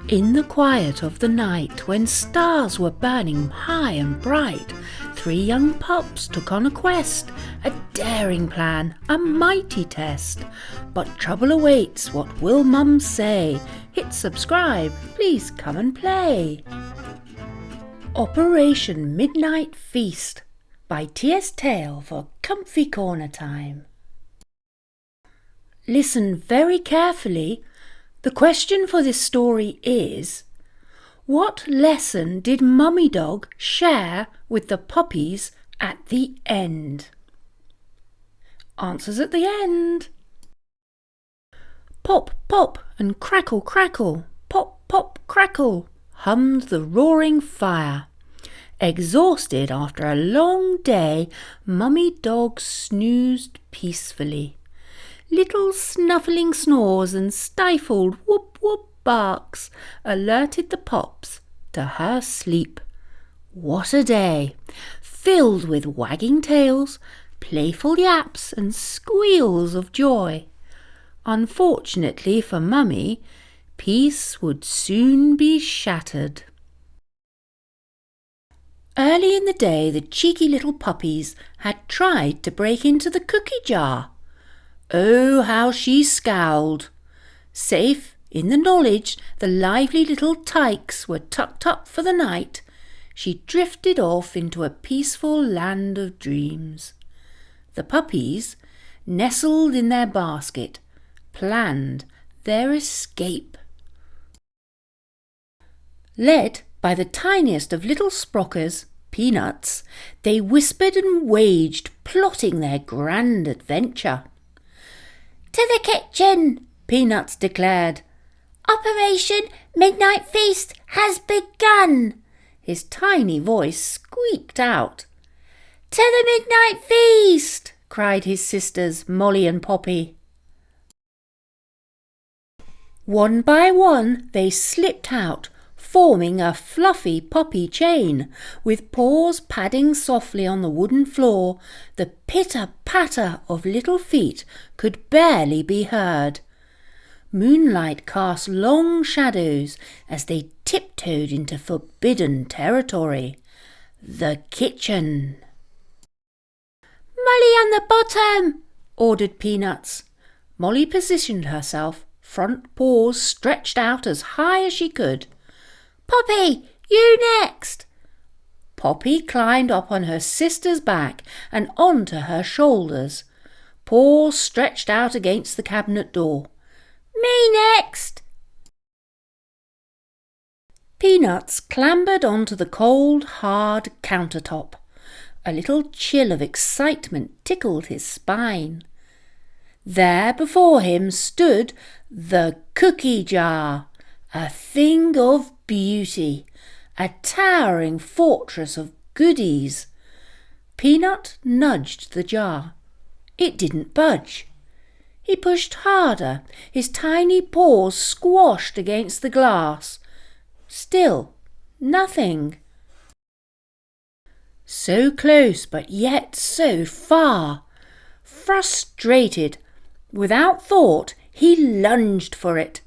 In the quiet of the night, when stars were burning high and bright, 3 young pups took on a quest, a daring plan, a mighty test. But trouble awaits, what will Mum say? Hit subscribe, please come and play. Operation Midnight Feast by T.S. Tale for comfy corner time. Listen very carefully. The question for this story is, what lesson did Mummy Dog share with the puppies at the end? Answers at the end. Pop, pop and crackle, crackle, pop, pop, crackle, hummed the roaring fire. Exhausted after a long day, Mummy Dog snoozed peacefully. Little snuffling snores and stifled whoop-whoop barks alerted the pups to her sleep. What a day! Filled with wagging tails, playful yaps and squeals of joy. Unfortunately for Mummy, peace would soon be shattered. Early in the day, the cheeky little puppies had tried to break into the cookie jar. Oh, how she scowled! Safe in the knowledge the lively little tykes were tucked up for the night, she drifted off into a peaceful land of dreams. The puppies, nestled in their basket, planned their escape. Led by the tiniest of little Sprockers, Peanuts, they whispered and waged, plotting their grand adventure. "To the kitchen!" Peanuts declared. "Operation Midnight Feast has begun!" His tiny voice squeaked out. "To the Midnight Feast!" cried his sisters, Molly and Poppy. One by one they slipped out, forming a fluffy puppy chain. With paws padding softly on the wooden floor, the pitter-patter of little feet could barely be heard. Moonlight cast long shadows as they tiptoed into forbidden territory, the kitchen. "Molly on the bottom!" ordered Peanuts. Molly positioned herself, front paws stretched out as high as she could. "Poppy, you next!" Poppy climbed up on her sister's back and onto her shoulders, paws stretched out against the cabinet door. "Me next!" Peanuts clambered onto the cold, hard countertop. A little chill of excitement tickled his spine. There before him stood the cookie jar, a thing of beauty, a towering fortress of goodies. Peanut nudged the jar. It didn't budge. He pushed harder. His tiny paws squashed against the glass. Still nothing. So close, but yet so far. Frustrated, without thought, he lunged for it.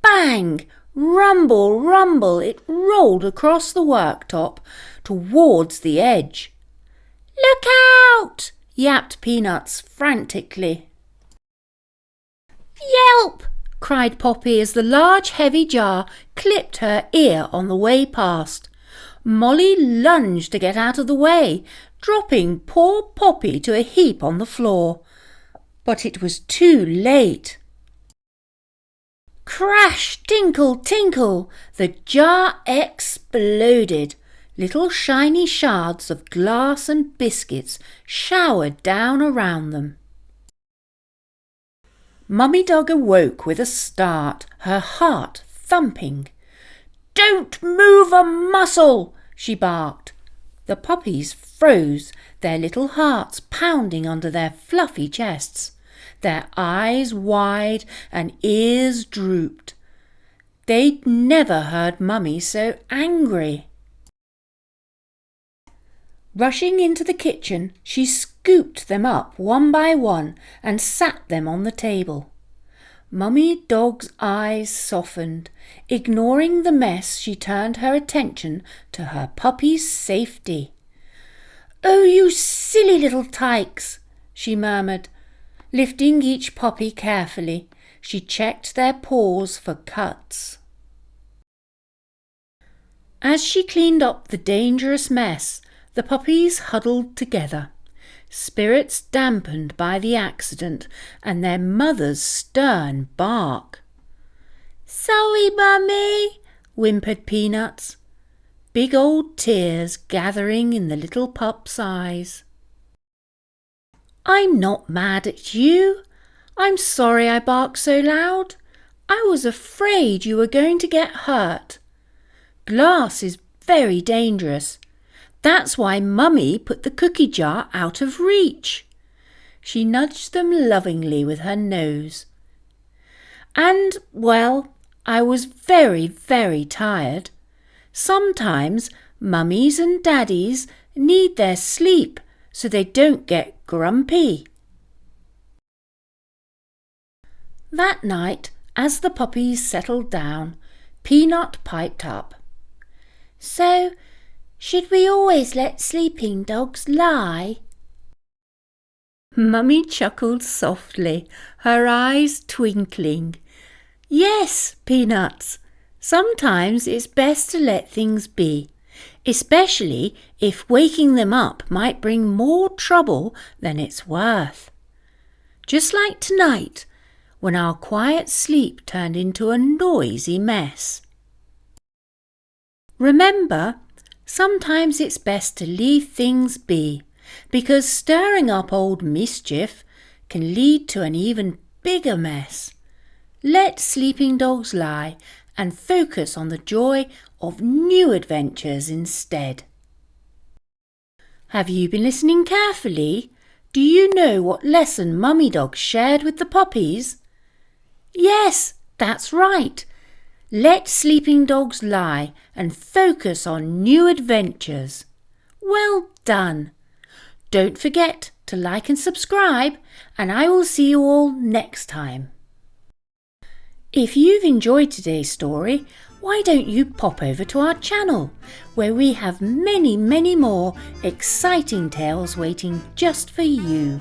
Bang! Rumble, rumble, it rolled across the worktop towards the edge. "Look out!" yapped Peanuts frantically. "Yelp!" cried Poppy as the large heavy jar clipped her ear on the way past. Molly lunged to get out of the way, dropping poor Poppy to a heap on the floor. But it was too late. Crash, tinkle, tinkle, the jar exploded. Little shiny shards of glass and biscuits showered down around them. Mummy Dog awoke with a start, her heart thumping. "Don't move a muscle!" she barked. The puppies froze, their little hearts pounding under their fluffy chests. Their eyes wide and ears drooped. They'd never heard Mummy so angry. Rushing into the kitchen, she scooped them up one by one and sat them on the table. Mummy Dog's eyes softened. Ignoring the mess, she turned her attention to her puppy's safety. "Oh, you silly little tykes," she murmured. Lifting each puppy carefully, she checked their paws for cuts. As she cleaned up the dangerous mess, the puppies huddled together, spirits dampened by the accident and their mother's stern bark. "Sorry, Mummy," whimpered Peanuts, big old tears gathering in the little pup's eyes. "I'm not mad at you. I'm sorry I barked so loud. I was afraid you were going to get hurt. Glass is very dangerous. That's why Mummy put the cookie jar out of reach." She nudged them lovingly with her nose. "And, well, I was very, very tired. Sometimes mummies and daddies need their sleep so they don't get grumpy." That night, as the puppies settled down, Peanut piped up. "So, should we always let sleeping dogs lie?" Mummy chuckled softly, her eyes twinkling. "Yes, Peanuts. Sometimes it's best to let things be, especially if waking them up might bring more trouble than it's worth. Just like tonight, when our quiet sleep turned into a noisy mess. Remember, sometimes it's best to leave things be, because stirring up old mischief can lead to an even bigger mess. Let sleeping dogs lie and focus on the joy of new adventures instead." Have you been listening carefully? Do you know what lesson Mummy Dog shared with the puppies? Yes, that's right. Let sleeping dogs lie and focus on new adventures. Well done. Don't forget to like and subscribe, and I will see you all next time. If you've enjoyed today's story, why don't you pop over to our channel, where we have many, many more exciting tales waiting just for you.